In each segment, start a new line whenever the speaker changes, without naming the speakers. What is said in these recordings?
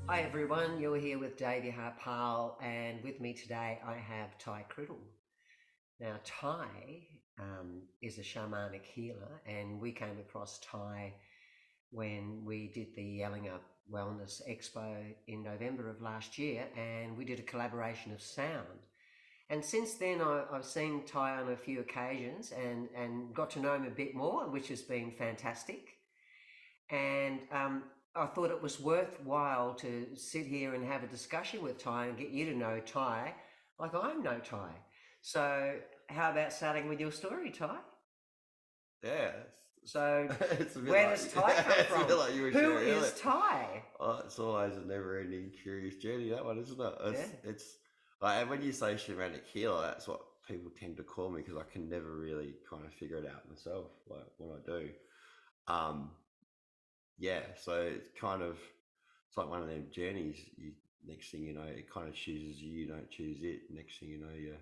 Hi everyone, you're here with Davey Harpal, and with me today I have Ty Criddle. Now, Ty is a shamanic healer, and we came across Ty when we did the Yelling Up Wellness Expo in November of last year, and we did a collaboration of sound. And since then, I've seen Ty on a few occasions and got to know him a bit more, which has been fantastic. And I thought it was worthwhile to sit here and have a discussion with Ty and get you to know Ty like I know Ty. So, how about starting with your story, Ty?
Yeah,
So,
it's a bit
where
like
does Ty come
it's a
from?
bit like you were
Who
sharing
is
earlier.
Ty?
Oh, it's always a never-ending curious journey. That one, isn't it?
Yeah.
It's like, and when you say shamanic healer, that's what people tend to call me because I can never really kind of figure it out myself. Like when I do, um, yeah. So it's kind of it's like one of them journeys. Next thing you know, it kind of chooses you. You don't choose it. Next thing you know, you're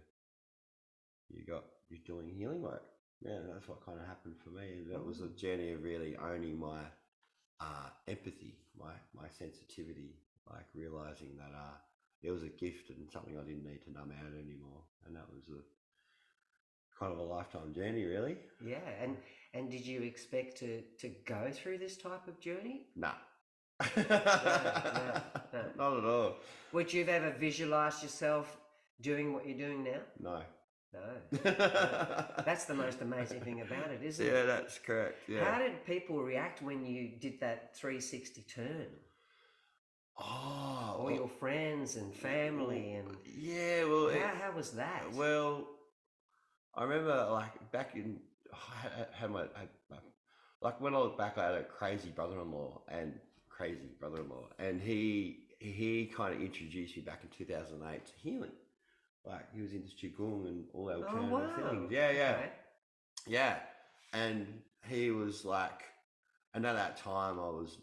doing healing work. Yeah, that's what kind of happened for me. That was a
Mm.
journey of really owning my empathy, my sensitivity, like realizing that it was a gift and something I didn't need to numb out anymore. And that was a kind of a lifetime journey, really.
Yeah, and did you expect to go through this type of journey?
Nah.
No, no, no.
Not at all.
Would you've ever visualized yourself doing what you're doing now?
No.
No, no.
Yeah,
That's the most amazing thing about it, isn't it?
that's correct. Yeah.
How did people react when you did that 360 turn?
Oh,
All your friends and family and
yeah. Well,
how was that?
well, I remember like back in had like when I was back, I had a crazy brother-in-law, and he kind of introduced me back in 2008 to healing. Like he was into qigong and all the
Oh
alternative
wow.
things. Yeah, yeah,
Okay.
yeah. And he was like, and at that time I was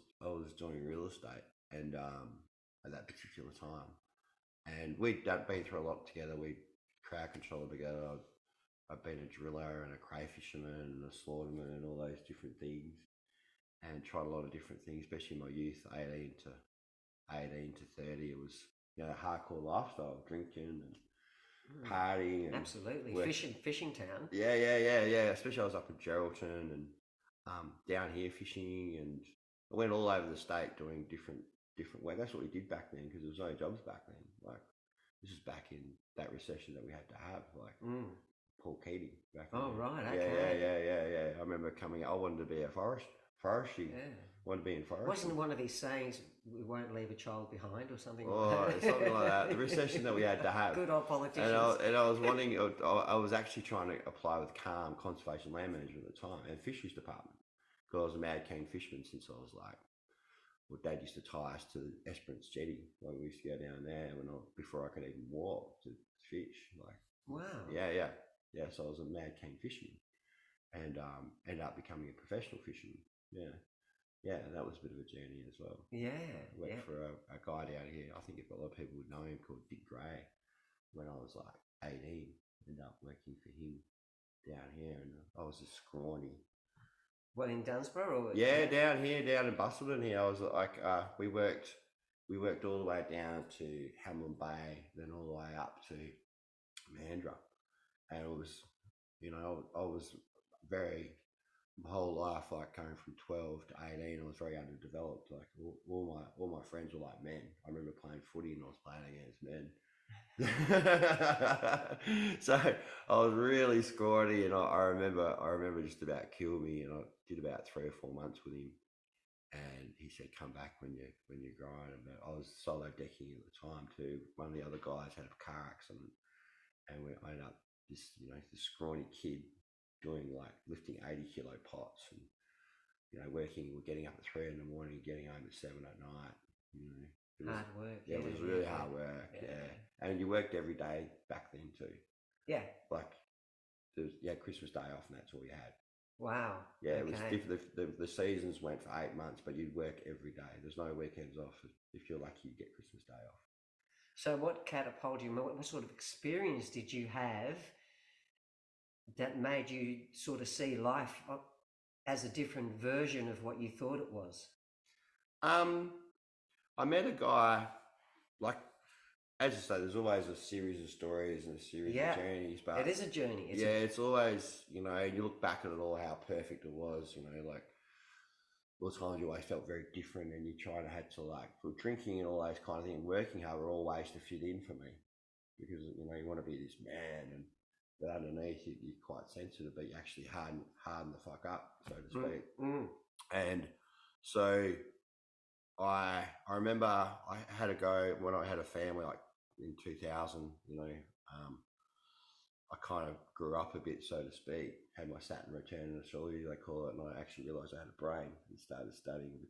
doing real estate, and at that particular time, and we'd been through a lot together. We crowd control together. I've been a driller and a crayfisherman and a slaughterman and all those different things, and tried a lot of different things, especially in my youth, 18 to 30. It was hardcore lifestyle, drinking and
Mm,
partying and
absolutely.
work.
Fishing town.
Yeah, yeah, yeah, yeah. Especially I was up in Geraldton and down here fishing, and I went all over the state doing different work. That's what we did back then because there was no jobs back then. Like this is back in that recession that we had to have. Like
Mm.
Paul Keating back in
Oh
there.
right,
Yeah, yeah,
okay.
yeah, yeah, yeah. I remember coming. I wanted to be a forestry.
Yeah.
Wanted to be in forestry.
Wasn't one of his sayings we won't leave a child behind or something like
Oh, something like that. The recession that we had to
that?
have,
Good old
and
politicians.
I was wanting. I was actually trying to apply with Calm Conservation Land Management at the time and Fisheries Department because I was a mad keen fisherman since I was like. Well, Dad used to tie us to Esperance Jetty. Like we used to go down there before I could even walk to fish. Like
Wow.
yeah, yeah, yeah. So I was a mad keen fisherman and ended up becoming a professional fisherman. Yeah, yeah, and that was a bit of a journey as well.
Yeah,
Worked
yeah.
for a guy down here. I think a lot of people would know him called Dick Gray. When I was like 18, ended up working for him down here, and I was a scrawny.
What in Dunsborough or
Yeah,
yeah?
down here, down in Bustleton here, I was like, we worked all the way down to Hamlin Bay, then all the way up to Mandurah, and it was, I was very my whole life, like going from 12 to 18, I was very underdeveloped. Like all my friends were like men. I remember playing footy and I was playing against men. So I was really scrawny, and I remember just about killed me, and I did about 3 or 4 months with him. And he said, "Come back when you're growing." And I was solo decking at the time too. One of the other guys had a car accident, and we ended up this scrawny kid doing like lifting 80 kilo pots and working. We're getting up at 3 in the morning, getting home at 7 at night. You know, it was
Hard work.
yeah,
Yeah,
it was
yeah,
really
yeah,
hard work.
yeah,
Yeah, and you worked every day back then too.
yeah.
Like you had Christmas Day off, and that's all you had.
Wow.
Yeah, it was
Okay.
different. The seasons went for 8 months, but you'd work every day. There's no weekends off. If you're lucky, you get Christmas Day off.
So, what catapulted you? What sort of experience did you have that made you sort of see life as a different version of what you thought it was?
Um, I met a guy, like, as you say, there's always a series of stories and a series of
Yeah,
journeys,
it
but
is a journey. It's
yeah,
a
it's always, you look back at it all, how perfect it was, like all the times you always felt very different and you try to had to, like, for drinking and all those kind of things, working hard were all ways to fit in for me because, you want to be this man and but underneath you're quite sensitive, but you actually harden the fuck up, so to speak. And so I remember I had a go when I had a family, like in 2000. I kind of grew up a bit, so to speak. Had my Saturn return in astrology, they call it, and I actually realised I had a brain and started studying and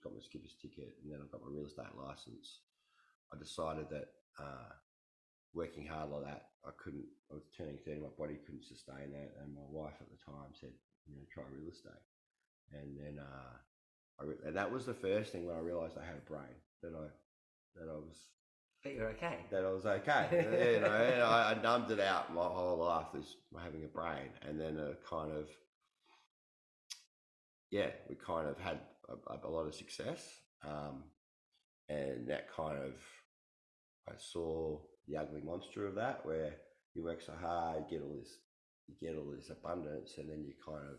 got my skipper's ticket, and then I got my real estate license. I decided that working hard like that, I couldn't. I was turning 30, my body couldn't sustain that, and my wife at the time said, try real estate, and then and that was the first thing when I realised I had a brain that I was.
But you're okay.
That I was okay. I numbed it out my whole life as having a brain, and then we kind of had a lot of success, and that kind of I saw the ugly monster of that, where you work so hard, you get all this abundance, and then you kind of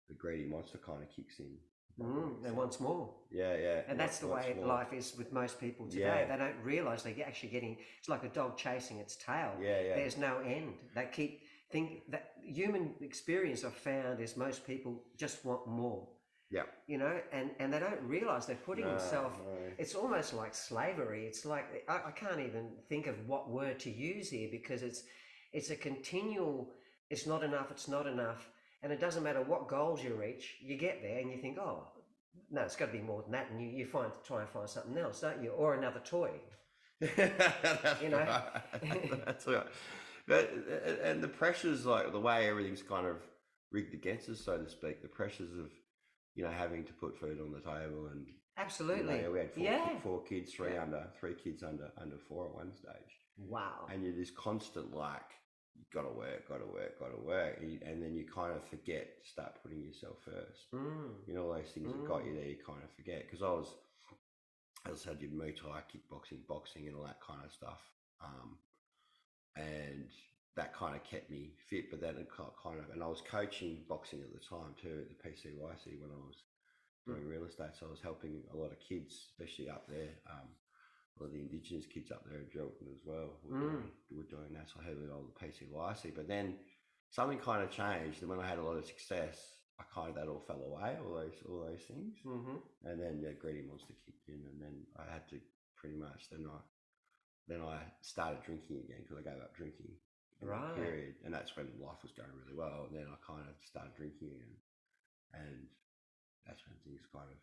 the greedy monster kind of kicks in.
And wants more.
Yeah.
And that's the way life is with most people today. They don't realise they're actually getting. It's like a dog chasing its tail.
Yeah.
There's no end. They think that human experience I've found is most people just want more.
Yeah.
And they don't realise they're putting themselves. It's almost like slavery. It's like I can't even think of what word to use here because it's a continual. It's not enough. It's not enough. And it doesn't matter what goals you reach, you get there and you think, oh, no, it's got to be more than that. And you try and find something else, don't you? Or another toy.
That's right. But, and the pressures, like the way everything's kind of rigged against us, so to speak, the pressures of, having to put food on the table and
absolutely.
We had four kids, three kids under 4 at one stage.
Wow.
And you're this constant, like, you got to work. And then you kind of forget to start putting yourself first. All those things that got you there, you kind of forget. Because I also did Muay Thai, kickboxing, boxing, and all that kind of stuff. And that kind of kept me fit. But then it kind of, and I was coaching boxing at the time too, at the PCYC when I was doing real estate. So I was helping a lot of kids, especially up there. A lot of the Indigenous kids up there in Geraldton as well were doing that. So I heard all the PCYC. But then something kind of changed. And when I had a lot of success, that all fell away, all those things. And then Greedy Monster kicked in. And then I had to pretty much, then I started drinking again because I gave up drinking.
Right.
Period. And that's when life was going really well. And then I kind of started drinking again. And that's when things kind of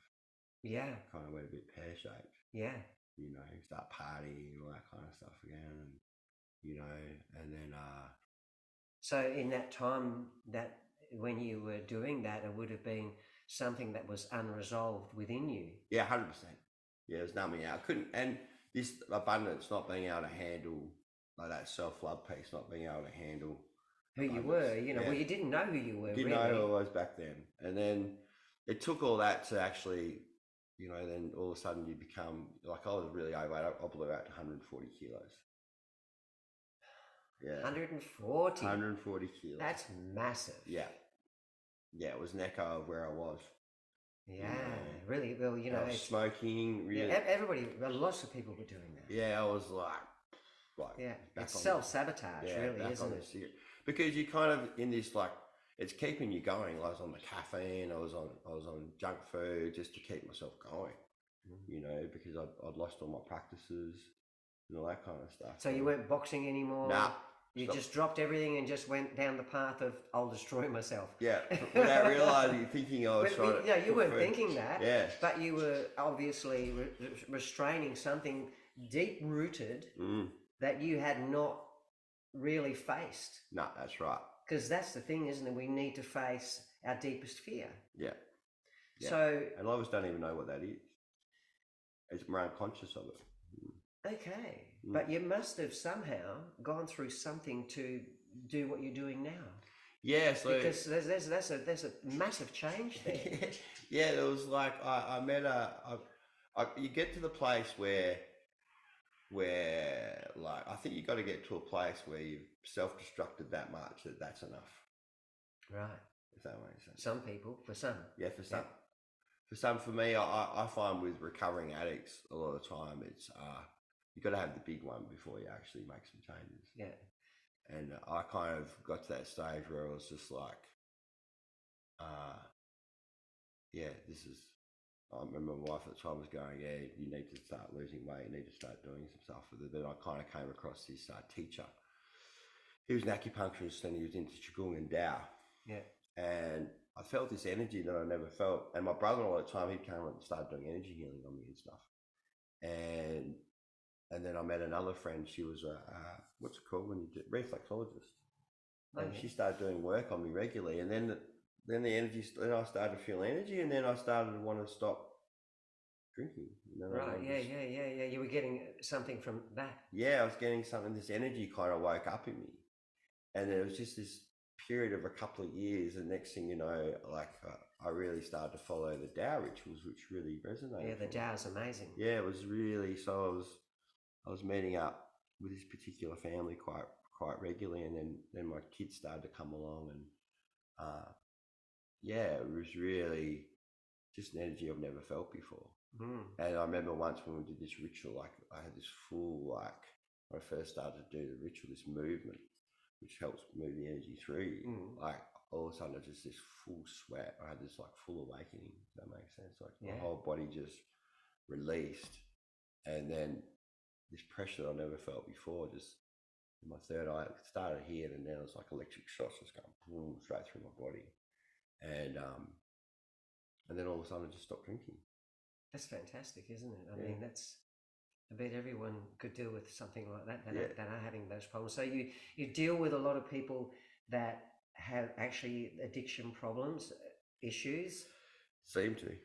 went a bit pear-shaped.
Yeah.
Start partying and all that kind of stuff again, and then.
So in that time, that when you were doing that, it would have been something that was unresolved within you.
Yeah, 100%. Yeah, it was numbing out. And this abundance, not being able to handle like that self-love piece, not being able to handle
who you were. Well, you didn't know who you were.
Didn't know who I was back then, and then it took all that to actually. Then all of a sudden you become, like, I was really overweight. I blew out to 140 kilos. Yeah.
140?
140 kilos.
That's massive.
Yeah. Yeah, it was an echo of where I was.
Yeah, really. Well,
I was smoking. Really.
Yeah, lots of people were doing that.
Yeah, I was like.
Yeah, it's self-sabotage, really, isn't it?
Because you kind of in this, like, it's keeping you going. I was on the caffeine. I was on junk food just to keep myself going. Because I'd lost all my practices and all that kind of stuff.
So you weren't boxing anymore?
Nah.
You just dropped everything and just went down the path of I'll destroy myself.
Yeah, without realising, thinking I was trying to.
Yeah, you weren't thinking that.
Yeah.
But you were obviously restraining something deep-rooted that you had not really faced.
No, that's right.
Because that's the thing, isn't it? We need to face our deepest fear.
Yeah.
So,
and a lot of us don't even know what that is. It's more unconscious of it.
Okay, but you must have somehow gone through something to do what you're doing now.
Yeah, so
because there's a massive change there.
Yeah, there was like I met You get to the place where like I think you got to get to a place where you've self-destructed that much that that's enough.
Right.
If that makes sense.
Some people, for some.
Yeah, for some. For some, for me, I find with recovering addicts a lot of the time it's you got to have the big one before you actually make some changes.
Yeah.
And I kind of got to that stage where I was just like, yeah, this is. I remember my wife at the time was going, yeah, you need to start losing weight, you need to start doing some stuff with it. Then I kind of came across this teacher. He was an acupuncturist and he was into Qigong and Tao.
Yeah.
And I felt this energy that I never felt. And my brother-in-law at the time, he'd come and started doing energy healing on me and stuff. And then I met another friend. She was a what's it called when you do reflexologist, and she started doing work on me regularly. And then the energy. Then I started to feel energy, and then I started to want to stop drinking.
Right. Yeah. You were getting something from that.
Yeah, I was getting something. This energy kind of woke up in me, and it was just this period of a couple of years. And next thing you know, like I really started to follow the Tao rituals, which really resonated.
Yeah, the Tao's amazing.
Yeah, it was really. So I was meeting up with this particular family quite regularly, and then my kids started to come along, and yeah, it was really just an energy I've never felt before. And I remember once when we did this ritual, like I had this full when I first started to do the ritual, this movement which helps move the energy through you. Like all of a sudden, just this full sweat. I had this like full awakening. If that makes sense. Like my whole body just released, and then this pressure that I never felt before, just in my third eye, it started here, and then it was like electric shots just going boom, straight through my body, and then all of a sudden I just stopped drinking.
That's fantastic, isn't it? I mean, I bet everyone could deal with something like that that are having those problems. So you deal with a lot of people that have actually addiction problems, issues.
Seem to.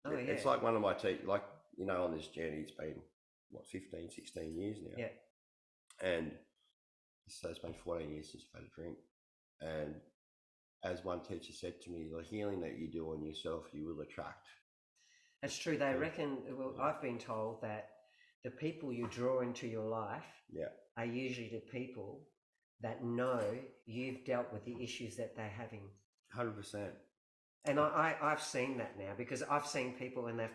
Oh, yeah.
It's like one of my like on this journey, it's been what 15, 16 years now.
Yeah.
And so it's been 14 years since I've had a drink. And as one teacher said to me, the healing that you do on yourself, you will attract.
That's true. They reckon, well, I've been told that the people you draw into your life are usually the people that know you've dealt with the issues that they're having.
100%.
And I've seen that now, because I've seen people and they've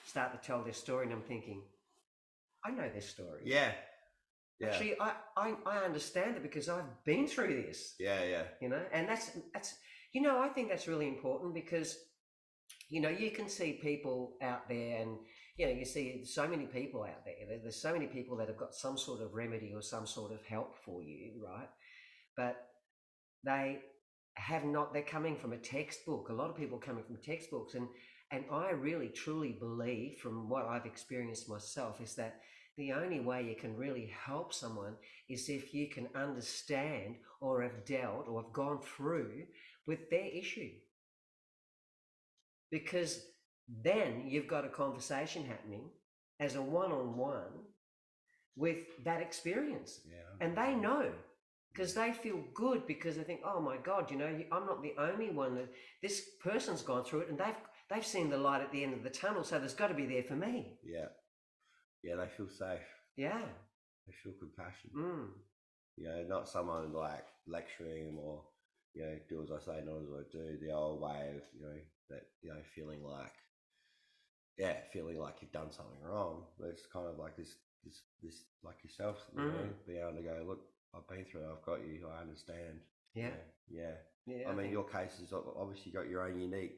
start to tell their story, and I'm thinking, I know their story.
Yeah.
Actually, I understand it because I've been through this.
Yeah.
And that's I think that's really important, because you can see people out there, and you see so many people out there. There's so many people that have got some sort of remedy or some sort of help for you, right? But they have not. They're coming from a textbook. A lot of people coming from textbooks, and I really truly believe, from what I've experienced myself, is that the only way you can really help someone is if you can understand or have dealt or have gone through with their issue. Because then you've got a conversation happening as a one-on-one with that experience. Yeah. And they know, because they feel good, because they think, oh my God, I'm not the only one. That this person's gone through it, and they've seen the light at the end of the tunnel, so there's got to be there for me.
Yeah. Yeah, they feel safe.
Yeah.
They feel compassion. Not someone like lecturing them or, do as I say, not as I do. The old way of, feeling like you've done something wrong. But it's kind of like this like yourself, being able to go, look, I've been through it, I've got you, I understand.
Yeah.
I mean, your case is obviously got your own unique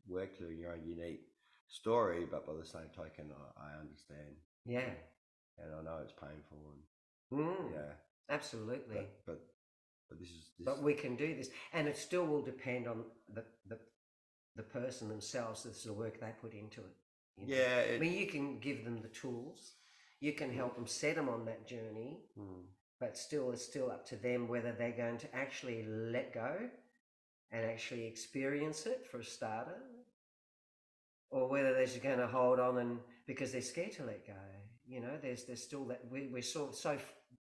work to do, your own unique story, but by the same token, I understand.
Yeah.
And I know it's painful.
Yeah. Absolutely.
But this is.
But we can do this, and it still will depend on the person themselves. This is the work they put into it.
Yeah.
I mean, you can give them the tools, you can help them set them on that journey, but it's still up to them whether they're going to actually let go and actually experience it, for a starter, or whether they're just going to hold on and because they're scared to let go. There's still that we're so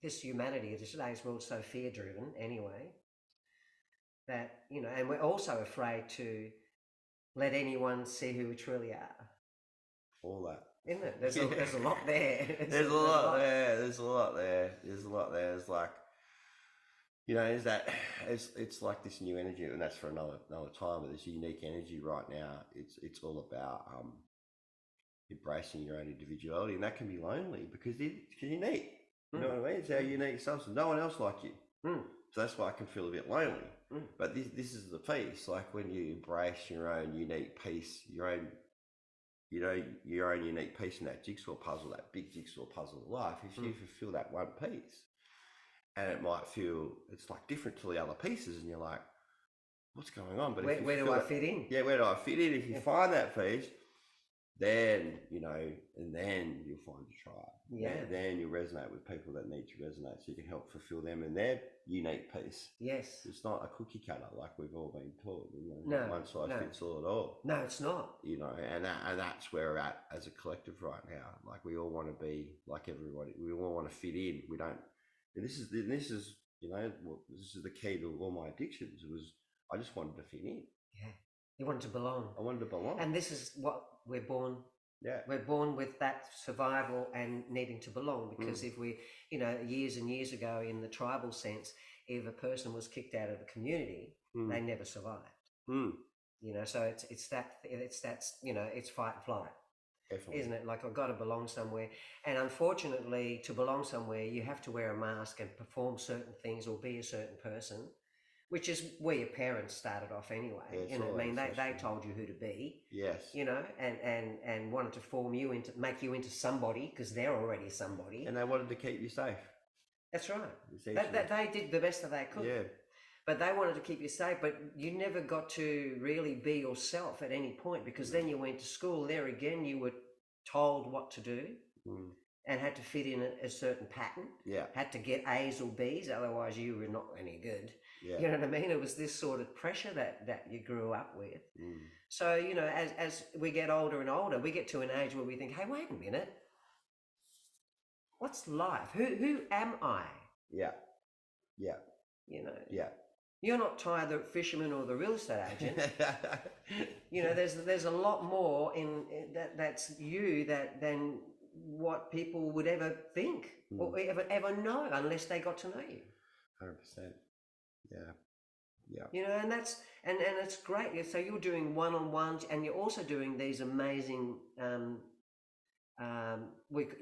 this humanity, today's world, so fear driven anyway, that and we're also afraid to let anyone see who we truly are.
all that.
Isn't it? There's a lot there.
There's a lot there. There's a lot there. There's a lot there. It's like, you know, is that it's like this new energy, and that's for another time. But this unique energy right now, it's all about embracing your own individuality, and that can be lonely because you're unique. You know what I mean? It's our unique substance. No one else like you. So that's why I can feel a bit lonely. But this is the peace. Like when you embrace your own unique piece, your own unique piece in that jigsaw puzzle, that big jigsaw puzzle of life. If you fulfill that one piece, and it might feel it's like different to the other pieces, and you're like, what's going on? But
where do I fit in?
Yeah, where do I fit in? If you find that piece, then and then you'll find your tribe.
Yeah.
Then you'll resonate with people that need to resonate, so you can help fulfill them in their unique piece.
Yes.
It's not a cookie cutter like we've all been taught.
No.
One size fits all at all.
No, it's not.
And that's where we're at as a collective right now. Like we all want to be like everybody. We all want to fit in. We don't. And this is this is the key to all my addictions. I just wanted to fit in.
Yeah. You wanted to belong.
I wanted to belong.
And this is what we're born.
Yeah.
We're born with that survival and needing to belong, because if we, years and years ago in the tribal sense, if a person was kicked out of the community, they never survived. So it's fight and flight. Definitely. Isn't it? Like, I've got to belong somewhere. And unfortunately, to belong somewhere, you have to wear a mask and perform certain things or be a certain person, which is where your parents started off anyway. They told you who to be. Yes. And wanted to make you into somebody, because they're already somebody.
And they wanted to keep you safe.
That's right. They did the best that they could.
Yeah.
But they wanted to keep you safe, but you never got to really be yourself at any point, because then you went to school. There again, you were told what to do and had to fit in a certain pattern. Yeah. Had to get A's or B's, otherwise you were not any good. Yeah. You know what I mean? It was this sort of pressure that you grew up with. So, as we get older and older, we get to an age where we think, hey, wait a minute. What's life? Who am I? Yeah. Yeah. Yeah. You're not Ty the fisherman or the real estate agent. There's a lot more in that's you than what people would ever think or ever know, unless they got to know you.
100%. Yeah.
And that's and it's great. So you're doing one-on-ones, and you're also doing these amazing.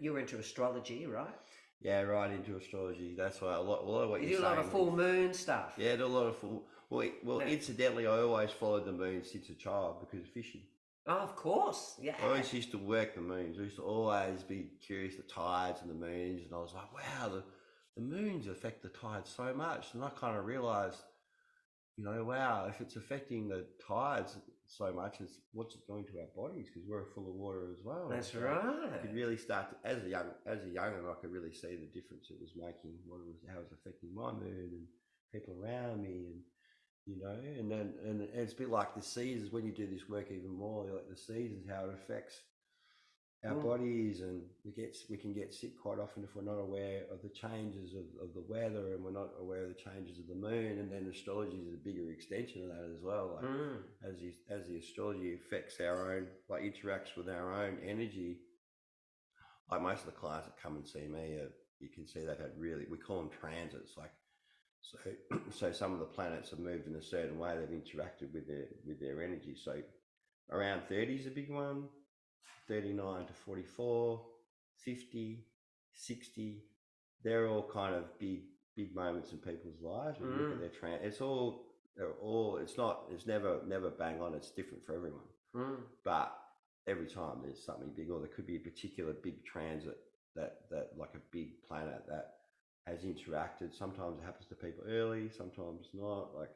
You're into astrology, right?
Yeah, right into astrology. That's why a lot of what
you do a lot of full moon stuff.
Yeah, do a lot of full. Well, incidentally, I always followed the moon since a child because of fishing.
Oh, of course, yeah.
I always used to work the moons. I used to always be curious the tides and the moons, and I was like, wow, the moons affect the tides so much, and I kind of realised, wow, if it's affecting the tides so much, it's what's it doing to our bodies, because we're full of water as well.
That's right.
I could really start to, as a young'un, I could really see the difference it was making, how it was affecting my mood and people around me, and it's a bit like the seasons. When you do this work even more, like the seasons, how it affects our bodies, and we can get sick quite often if we're not aware of the changes of the weather, and we're not aware of the changes of the moon. And then astrology is a bigger extension of that as well. Like as the astrology affects our own, like interacts with our own energy. Like most of the clients that come and see me, you can see they've had we call them transits. Like so some of the planets have moved in a certain way. They've interacted with their energy. So around 30 is a big one. 39 to 44, 50, 60, they're all kind of big moments in people's lives. When you look at their it's never bang on. It's different for everyone. But every time there's something big, or there could be a particular big transit that like a big planet that has interacted. Sometimes it happens to people early, sometimes not. Like,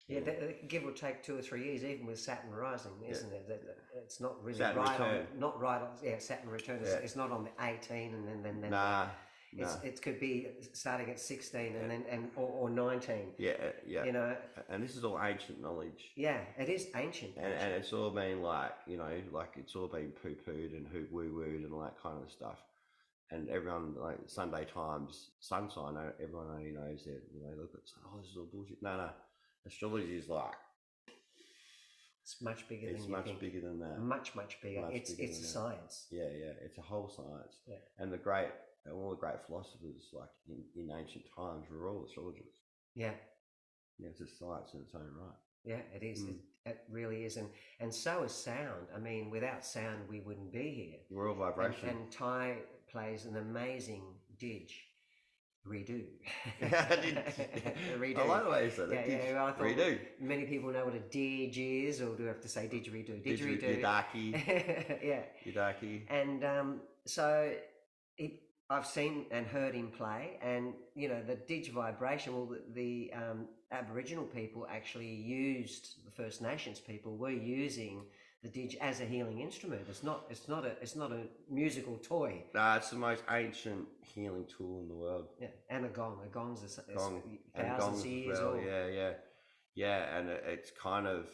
yeah, give or take 2 or 3 years, even with Saturn rising, isn't it? It's not really
Saturn
right
return.
Saturn return.
Yeah.
It's not on the 18, and then
nah.
It could be starting at 16 and then or 19.
Yeah. And this is all ancient knowledge.
Yeah, it is ancient.
And it's all been like it's all been poo-pooed and woo-wooed and all that kind of stuff. And everyone, like Sunday Times sun sign, everyone only knows that, look at, this is all bullshit. No. Astrology is like
It's much bigger
It's
than you
much
think.
bigger than that.
Much bigger.
Much
It's
bigger
a
than that.
science.
Yeah, it's a whole science.
Yeah.
And all the great philosophers, like in ancient times, were all astrologers.
Yeah.
Yeah, it's a science in its own right.
Yeah, it is. It really is, and so is sound. I mean, without sound, we wouldn't be here.
We're all vibration.
And Ty plays an amazing didge. Redo.
Redo. I like the way you said it.
Yeah, well, I thought
redo.
Many people know what a didge is, or do I have to say didgeridoo? Didgeridoo.
Yidaki.
Yeah.
Yidaki.
And so I've seen and heard him play, and you know the didge vibration. Well, the Aboriginal people actually used, the First Nations people were using the didge as a healing instrument. It's not a musical toy.
No, it's the most ancient healing tool in the world.
Yeah, and a gong. A gong's
thousands of years old. Yeah, and it's kind of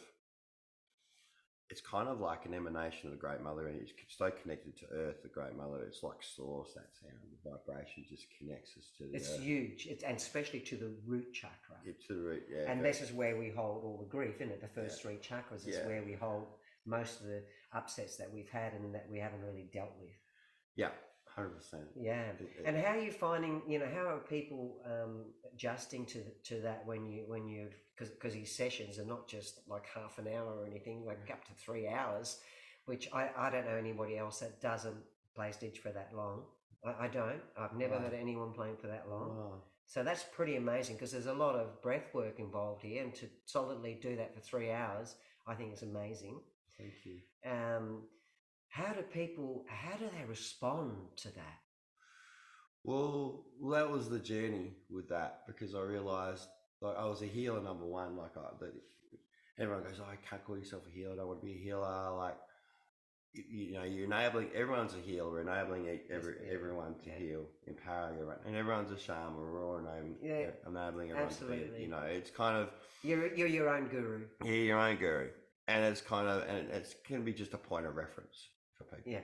like an emanation of the Great Mother, and it's so connected to Earth, the Great Mother. It's like source. That sound, the vibration just connects us to the
It's
Earth.
huge. And especially to the root chakra.
It's to the root, yeah.
And this is where we hold all the grief, isn't it? The first three chakras is where we hold most of the upsets that we've had and that we haven't really dealt with.
Yeah, 100%.
Yeah. And how are you finding, how are people adjusting to that when you because these sessions are not just like half an hour or anything, like up to 3 hours, which I don't know anybody else that doesn't play didge for that long. I don't. I've never heard anyone playing for that long.
Wow.
So that's pretty amazing, because there's a lot of breath work involved here, and to solidly do that for 3 hours, I think is amazing.
Thank you.
How do they respond to that?
Well, that was the journey with that, because I realized, like, I was a healer, number one. Like, everyone goes, "Oh, I can't call yourself a healer. I don't want to be a healer." Like, you're enabling. Everyone's a healer. We're enabling everyone to heal, empowering everyone, and everyone's a shaman. We're all enabling everyone to be. It's kind of
you're your own guru.
Yeah, your own guru, and it's kind of it can be just a point of reference for people.
Yeah.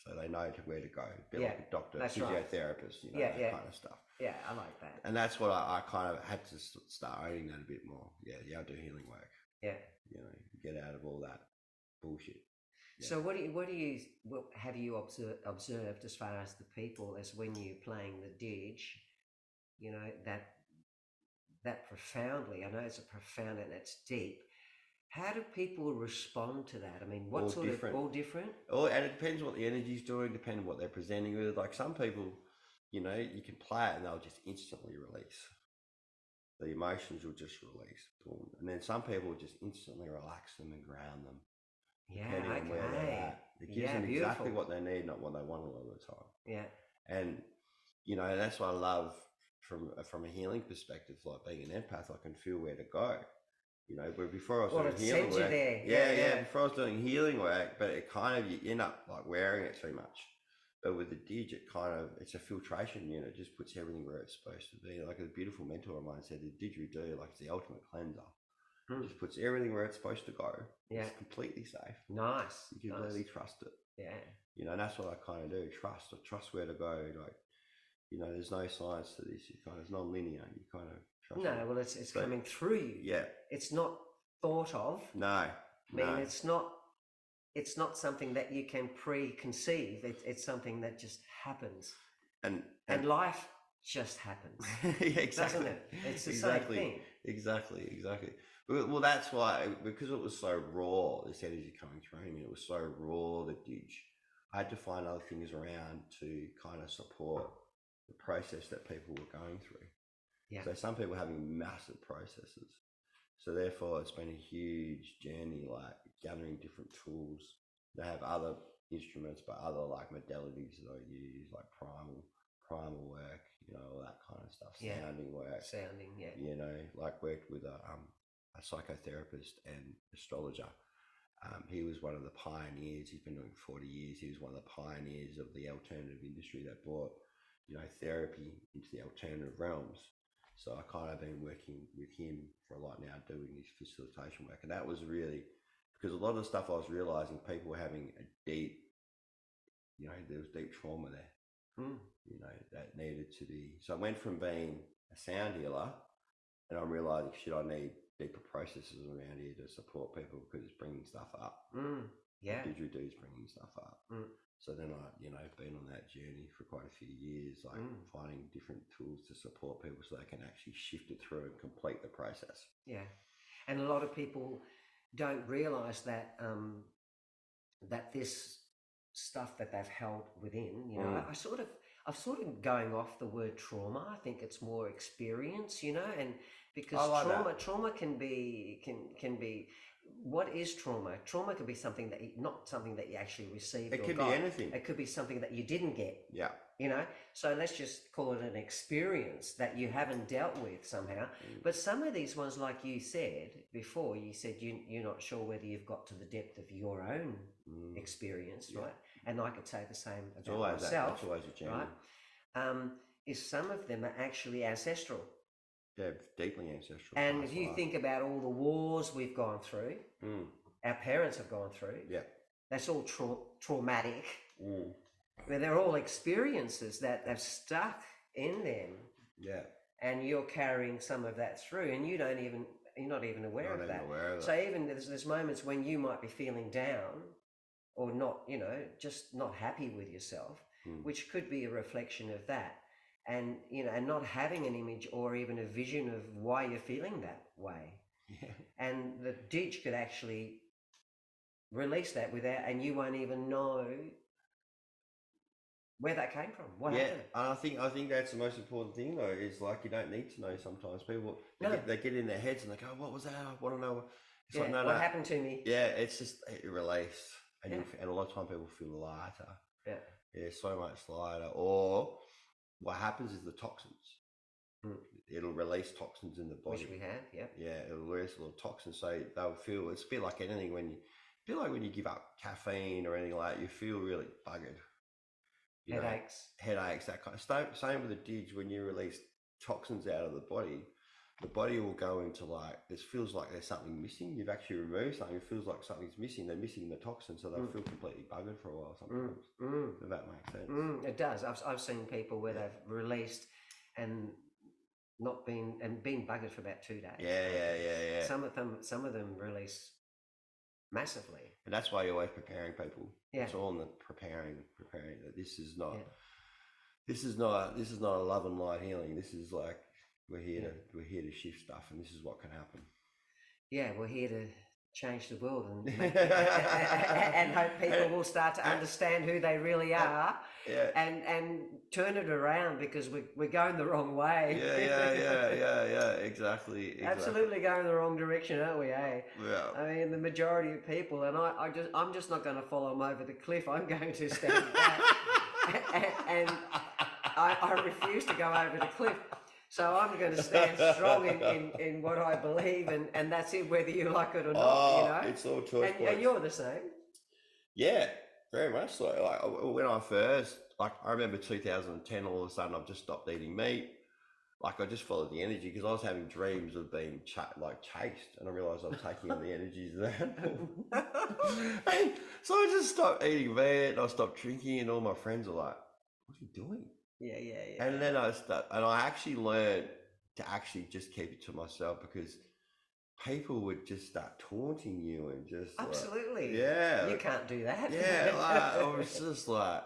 So they know where to go. A bit like a doctor, physiotherapist, that kind of stuff.
Yeah, I like that.
And that's what I kind of had to start owning that a bit more. Yeah, I do healing work.
Yeah.
Get out of all that bullshit. Yeah.
So what have you observed as far as the people, as when you're playing the didge, that profoundly, I know it's a profound and it's deep. How do people respond to that? I mean, all different?
And it depends what the energy's doing, depending on what they're presenting with. Like, some people, you can play it and they'll just instantly release. The emotions will just release. And then some people will just instantly relax them and ground them. Depending on where they're at. It gives them exactly what they need, not what they want a lot of the time.
Yeah.
And, that's what I love from a healing perspective, like being an empath, I can feel where to go. Where before I was doing healing work. Before I was doing healing work, but it kind of, you end up like wearing it too much. But with the didge, it's a filtration unit. It just puts everything where it's supposed to be. Like a beautiful mentor of mine said, the didgeridoo, like, it's the ultimate cleanser. It just puts everything where it's supposed to go. Yeah. It's completely safe.
Nice.
You can really trust it.
Yeah.
And that's what I kind of do. Trust where to go. Like, there's no science to this. It's non-linear. You kind of trust it.
Well, it's coming through you.
Yeah.
It's not thought of.
No.
It's not something that you can preconceive. It's something that just happens. And life just happens.
Exactly.
Doesn't it? It's the same thing.
Exactly. Well, that's why, because it was so raw, this energy coming through me, it was so raw, the didge. I had to find other things around to kind of support the process that people were going through. Yeah. So some people are having massive processes. So therefore, it's been a huge journey, like gathering different tools. They have other instruments, but other like modalities that I use, like primal work, all that kind of stuff.
Yeah.
Sounding work. Like worked with a psychotherapist and astrologer. He was one of the pioneers. He's been doing it for 40 years. He was one of the pioneers of the alternative industry that brought, therapy into the alternative realms. So I kind of been working with him for a lot now, doing this facilitation work. And that was really, because a lot of the stuff I was realizing, people were having a deep, there was deep trauma there, that needed to be. So I went from being a sound healer, and I'm realizing, I need deeper processes around here to support people because it's bringing stuff up.
Yeah.
The didgeridoo is bringing stuff up. So then I've been on that journey for quite a few years, like finding different tools to support people so they can actually shift it through and complete the process.
Yeah. And a lot of people don't realize that that this stuff that they've held within, you know, I've sort of going off the word trauma. I think it's more experience, you know, and because trauma can be what is trauma? Trauma could be something that not something that you actually received.
It could be anything.
It could be something that you didn't get.
Yeah.
You know, so let's just call it an experience that you haven't dealt with somehow. But some of these ones, like you said before, you said you're not sure whether you've got to the depth of your own experience, right? And I could say the same about myself.
That's always a journey.
Right? Is some of them are actually ancestral.
Yeah, deeply ancestral.
And if you think about all the wars we've gone through, our parents have gone through, that's all traumatic. Where they're all experiences that have stuck in them. Yeah. And you're carrying some of that through, and you're not even aware of that. So even there's moments when you might be feeling down or not, you know, just not happy with yourself, which could be a reflection of that. And, you know, and not having an image or even a vision of why you're feeling that way. Yeah. And the ditch could actually release that without, and you won't even know where that came from. What happened?
And I think that's the most important thing though, is like you don't need to know sometimes. People they get in their heads and they go, what was that? I want to know. It's like,
what happened to me?
Yeah, it's just it released. And and a lot of time people feel lighter. Yeah. Yeah, so much lighter. Or what happens is the toxins. It'll release toxins in the body.
Which we have,
Yeah, it'll release a little toxins, so they'll feel. It's a bit like anything when you give up caffeine or anything like that. You feel really buggered. Headaches, that kind of stuff. Same with the dig. When you release toxins out of the body will go into like this. Feels like there's something missing. You've actually removed something. It feels like something's missing. They're missing the toxin, so they'll feel completely buggered for a while sometimes. If that makes sense.
It does. I've seen people where they've released and not been and been buggered for about 2 days.
Yeah.
Some of them release massively,
and that's why you're always preparing people. It's all in the preparing that this is not a love and light healing. This is like we're here to shift stuff, and this is what can happen. Yeah,
we're here to change the world and hope people will start to understand who they really are and turn it around, because we're going the wrong way.
Exactly.
Absolutely going the wrong direction, aren't we? I mean, the majority of people, and I'm just not going to follow them over the cliff. I'm going to stand back and I refuse to go over the cliff. So I'm going to stand strong in what I believe, and that's it, whether you like it or not. You know,
it's all choice.
And you're the same.
Yeah, very much so. Like when I first, I remember 2010. All of a sudden, I've just stopped eating meat. Like I just followed the energy because I was having dreams of being chased, and I realised I was taking on the energies of that. So I just stopped eating meat, and I stopped drinking, and all my friends are like, "What are you doing?"
Yeah.
And then I actually learned to actually just keep it to myself, because people would just start taunting you and just
absolutely,
you
can't do that.
I was just like,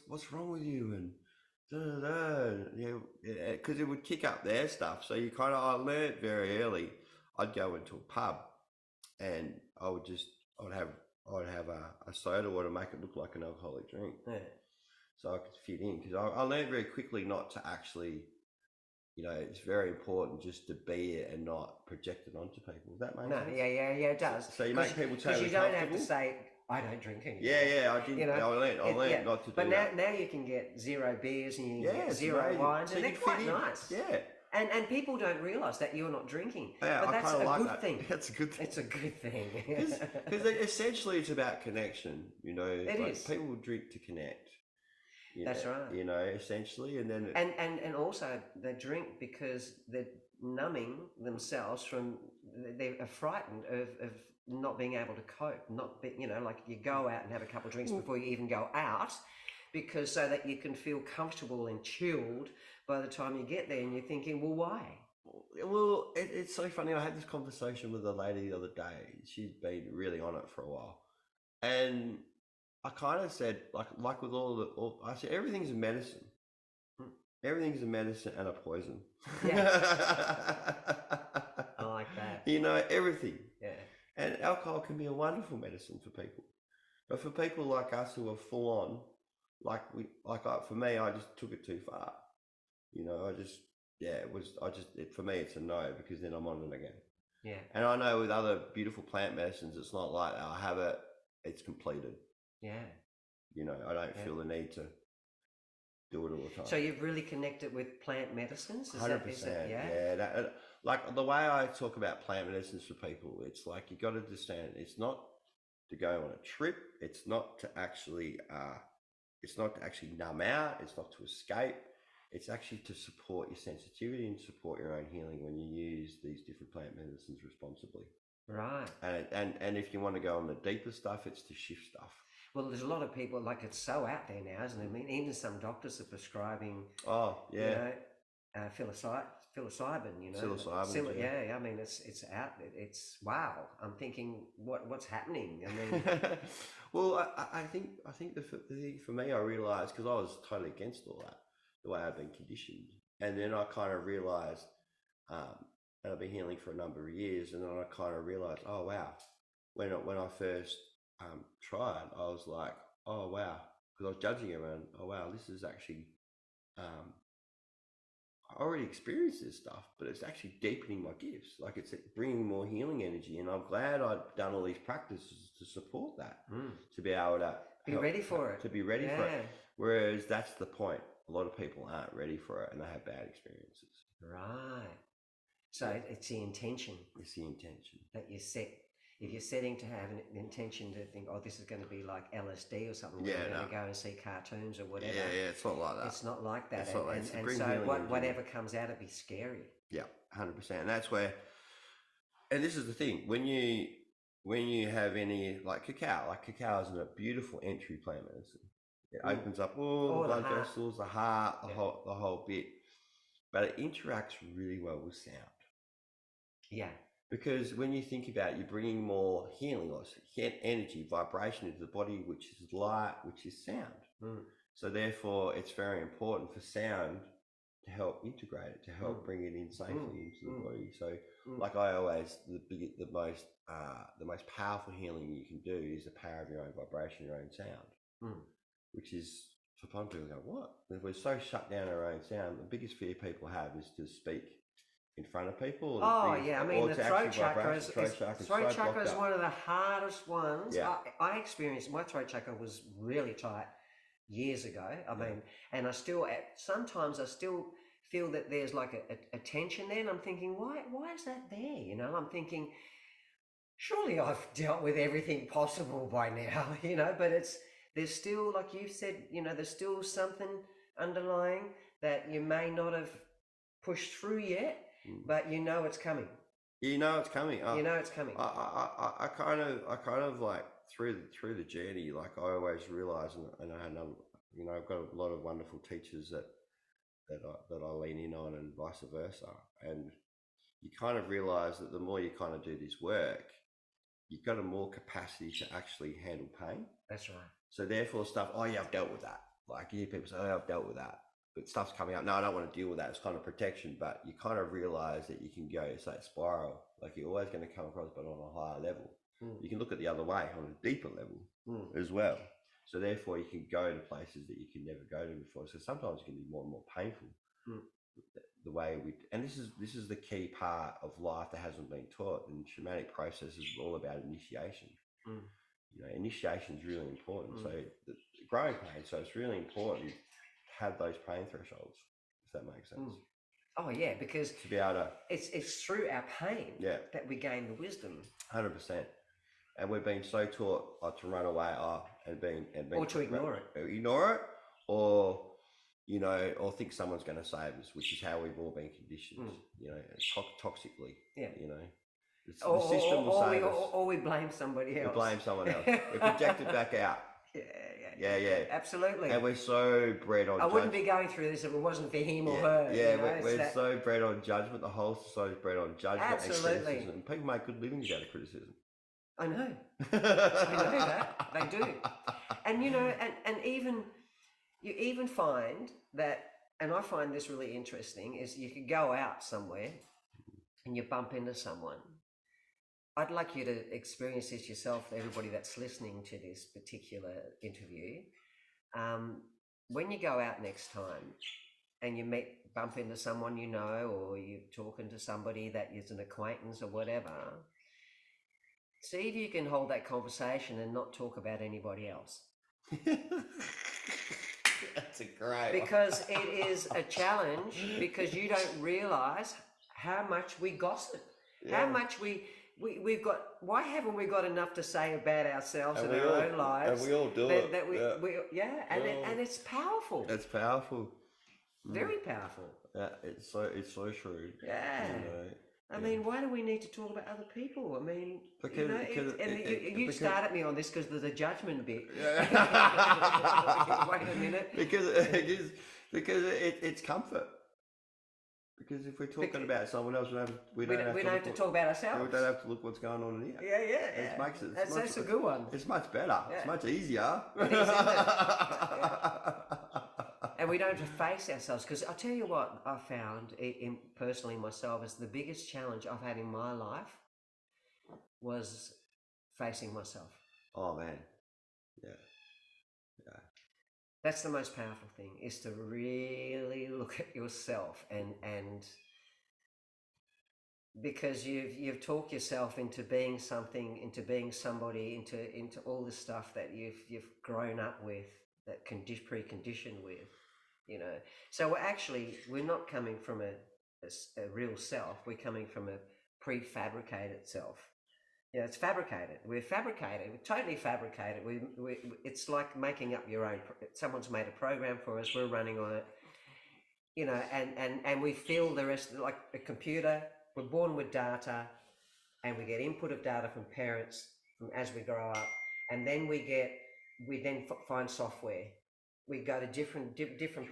what's wrong with you, and because it would kick up their stuff. So I learned very early. I'd go into a pub, and I'd have a soda water, make it look like an alcoholic drink. Yeah. So I could fit in, because I learned very quickly not to actually, it's very important just to be it and not project it onto people. Does that make sense?
Yeah, it does.
So you make people totally
because you don't have to say, I don't drink anymore.
Yeah, I didn't. I learned not to do that.
But now you can get 0 beers and you can get 0 wines, and they're quite nice.
Yeah.
And people don't realise that you're not drinking.
Yeah,
but that's a good
thing. That's a good thing.
It's a good thing.
Because essentially it's about connection.
It is.
People drink to connect.
That's right.
Essentially, and then
and also they drink because they're numbing themselves from. They are frightened of not being able to cope. Like you go out and have a couple of drinks before you even go out, because so that you can feel comfortable and chilled by the time you get there, and you're thinking, well, why?
Well, it's so funny. I had this conversation with a lady the other day. She'd been really on it for a while, and I kind of said, like with I said everything's a medicine. Everything's a medicine and a poison.
Yeah. I like that.
You know, everything.
Yeah.
And alcohol can be a wonderful medicine for people, but for people like us who are full on, for me, I just took it too far. You know, for me, it's a no, because then I'm on it again.
Yeah.
And I know with other beautiful plant medicines, it's not like that. I have it, it's completed.
Yeah.
You know, I don't feel the need to do it all the time.
So you've really connected with plant medicines?
100%. Yeah. Like the way I talk about plant medicines for people, it's like you got to understand, it's not to go on a trip. It's not to actually numb out. It's not to escape. It's actually to support your sensitivity and support your own healing when you use these different plant medicines responsibly.
Right.
And if you want to go on the deeper stuff, it's to shift stuff.
Well, there's a lot of people, like, it's so out there now, isn't it? I mean, even some doctors are prescribing.
Oh yeah.
You know, psilocybin. You know.
Psilocybin.
Yeah. I mean, it's out. It's wow. I'm thinking, what's happening? I mean.
Well, I think the thing for me, I realised, because I was totally against all that, the way I've been conditioned, and then I kind of realised, and I've been healing for a number of years, and then I kind of realised, oh wow, when I first tried, I was like, oh wow, because I was judging everyone. Oh wow, this is actually, I already experienced this stuff, but it's actually deepening my gifts. Like, it's bringing more healing energy, and I'm glad I've done all these practices to support that, to be able to
be ready for it.
To be ready for it. Whereas that's the point. A lot of people aren't ready for it, and they have bad experiences.
Right. So it's the intention.
It's the intention
that you set. If you're setting to have an intention to think, oh, this is going to be like LSD or something, we're going to go and see cartoons or whatever.
Yeah, it's not like that.
It's not like that.
It's not like
and so whatever comes out, it'd be scary.
Yeah, 100%. And that's where, and this is the thing, when you have any, like cacao is a beautiful entry plant medicine. It opens up all the blood vessels, the heart, the whole bit. But it interacts really well with sound. Yeah. Because when you think about it, you're bringing more healing or energy, vibration into the body, which is light, which is sound. So therefore, it's very important for sound to help integrate it, to help bring it in safely into the body. So, like I always, the most powerful healing you can do is the power of your own vibration, your own sound. Which is, for some people go, what? If we're so shut down our own sound, the biggest fear people have is to speak in front of people.
I mean, the throat chakra is one of the hardest ones.
Yeah.
I experienced, my throat chakra was really tight years ago. I mean, and sometimes I still feel that there's like a tension there, and I'm thinking, why is that there? You know, I'm thinking, surely I've dealt with everything possible by now, you know, but there's still, like you said, you know, there's still something underlying that you may not have pushed through yet, but you know it's coming.
You know it's coming.
You know it's coming.
I kind of like through the journey, like I always realize, and I had I've got a lot of wonderful teachers that I lean in on, and vice versa. And you kind of realize that the more you kind of do this work, you've got a more capacity to actually handle pain.
That's right.
So therefore stuff, I've dealt with that. Like, you hear people say, I've dealt with that. But stuff's coming up. No, I don't want to deal with that. It's kind of protection. But you kind of realize that you can go, it's that spiral. Like, you're always going to come across, but on a higher level. You can look at the other way on a deeper level as well. So therefore you can go to places that you can never go to before. So sometimes it can be more and more painful. The way and this is the key part of life that hasn't been taught. And shamanic process is all about initiation. You know, initiation is really important. So the growing pain. So it's really important to have those pain thresholds, if that makes sense.
Oh yeah, because
to be able to,
it's through our pain that we gain the wisdom.
100%. And we've been so taught to run away
or to ignore
it, or you know, or think someone's going to save us, which is how we've all been conditioned. You know, toxically. Yeah. You know. The system will save us.
Or we blame somebody else.
We blame someone else. We project it back out. Yeah.
Absolutely.
And we're so bred on
I wouldn't
judgment.
be going through this if it wasn't for him or
Yeah,
her.
yeah,
You know,
we're so bred on judgment. The whole society's bred on judgment and
absolutely.
criticism. People make good livings out of criticism.
I know. I know that. They do. And you know, and even you even find that, and I find this really interesting, is you could go out somewhere and you bump into someone. I'd like you to experience this yourself, everybody that's listening to this particular interview. When you go out next time and you bump into someone you know, or you're talking to somebody that is an acquaintance or whatever, see if you can hold that conversation and not talk about anybody else.
That's a great
Because it is a challenge, because you don't realise how much we gossip, how much we've got. Why haven't we got enough to say about ourselves and our own lives?
And we all do it.
And it's powerful.
It's powerful.
Very powerful.
Yeah, it's so true.
Yeah.
You know,
I mean, why do we need to talk about other people? I mean,
because
you started me on this because there's a judgment bit. Wait a minute.
Because it's comfort. Because if we're talking about someone else, we don't have to talk
about ourselves.
We don't have to look what's going on in here.
Yeah.
It makes it.
That's a good one.
It's much better. Yeah. It's much easier.
It is, isn't it? And we don't have to face ourselves, because I tell you what I found personally myself is the biggest challenge I've had in my life was facing myself.
Oh man, yeah.
That's the most powerful thing, is to really look at yourself and because you've talked yourself into being something, into being somebody, into all the stuff that you've grown up with, that preconditioned with. You know, so we're not coming from a real self. We're coming from a prefabricated self. Yeah, it's fabricated. We're fabricated. We're totally fabricated. It's like making up your own. Someone's made a program for us. We're running on it. You know, and we feel the rest like a computer. We're born with data, and we get input of data from parents as we grow up, and then we then find software. We go to different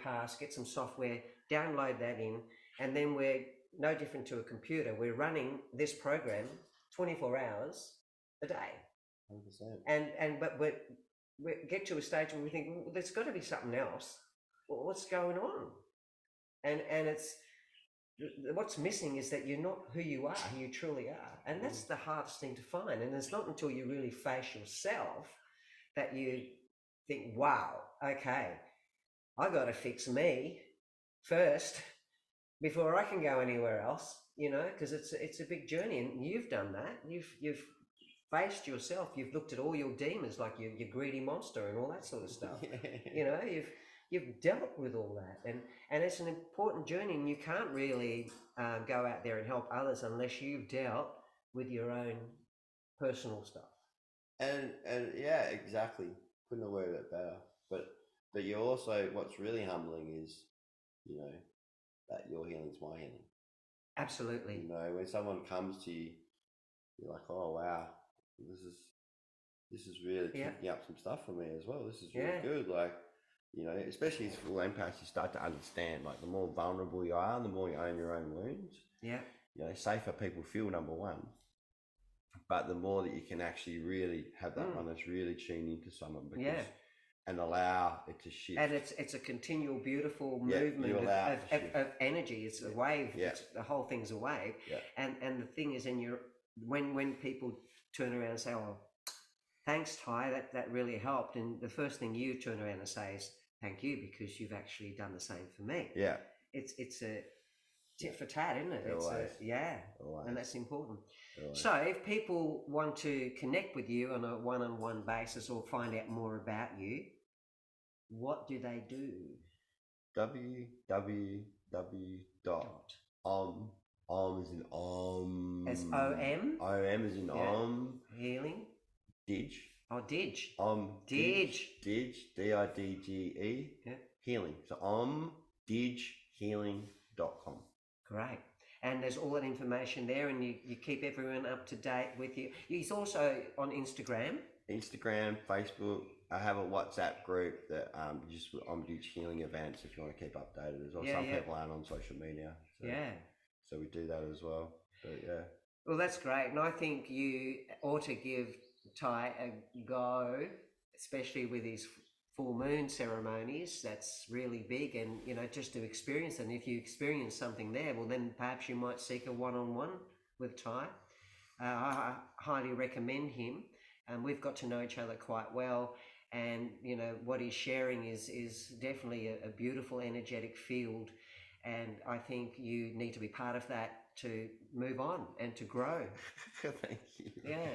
paths, get some software, download that in, and then we're no different to a computer. We're running this program 24 hours a day. 100%. But we get to a stage where we think, well, there's got to be something else. Well, what's going on? And it's what's missing is that you're not who you are, who you truly are, and that's the hardest thing to find. And it's not until you really face yourself that you think, wow, okay, I got to fix me first before I can go anywhere else, you know, because it's a big journey, and you've done that. You've faced yourself. You've looked at all your demons, like your greedy monster and all that sort of stuff. You know, you've dealt with all that, and it's an important journey, and you can't really go out there and help others unless you've dealt with your own personal stuff.
And yeah, exactly. Couldn't have worded it better. But you also, what's really humbling is, you know, that your healing's my healing.
Absolutely.
You know, when someone comes to you, you're like, oh wow, this is really kicking up some stuff for me as well. This is really good. Like, you know, especially as full empaths, you start to understand, like, the more vulnerable you are, the more you own your own wounds.
Yeah.
You know, safer people feel, number one. But the more that you can actually really have that one that's really tuned into someone, because and allow it to shift.
And it's a continual, beautiful movement of energy. It's a wave.
Yeah.
The whole thing's a wave.
Yeah.
And the thing is, when people turn around and say, "Oh, thanks, Ty, that really helped," and the first thing you turn around and say is, "Thank you, because you've actually done the same for me."
Yeah.
It's a tit for tat, isn't it?
Always.
And that's important.
Always.
So if people want to connect with you on a one-on-one basis or find out more about you, what do they do?
www.om as in om.
As O-M?
O-M as in om.
Healing?
Dig.
Oh, Dig.
Dig. D-I-D-G-E.
Yeah.
Healing. So dighealing.com.
Great. And there's all that information there, and you keep everyone up to date with you. He's also on Instagram.
Instagram, Facebook, I have a WhatsApp group that just on beach healing events if you want to keep updated as well.
Yeah,
Some
yeah,
people aren't on social media, so
yeah.
so we do that as well. But yeah,
Well, that's great, and I think you ought to give Ty a go, especially with his full moon ceremonies. That's really big, and just to experience it. And if you experience something there, well, then perhaps you might seek a one-on-one with Ty. I highly recommend him, and we've got to know each other quite well. And what he's sharing is definitely a beautiful energetic field, and I think you need to be part of that to move on and to grow.
thank you.
Yeah,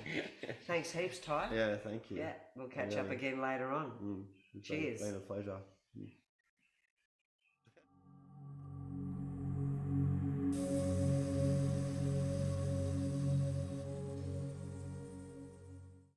thanks heaps, Ty.
Yeah, thank you.
Yeah, we'll catch up again later on.
It's
Cheers.
been a pleasure.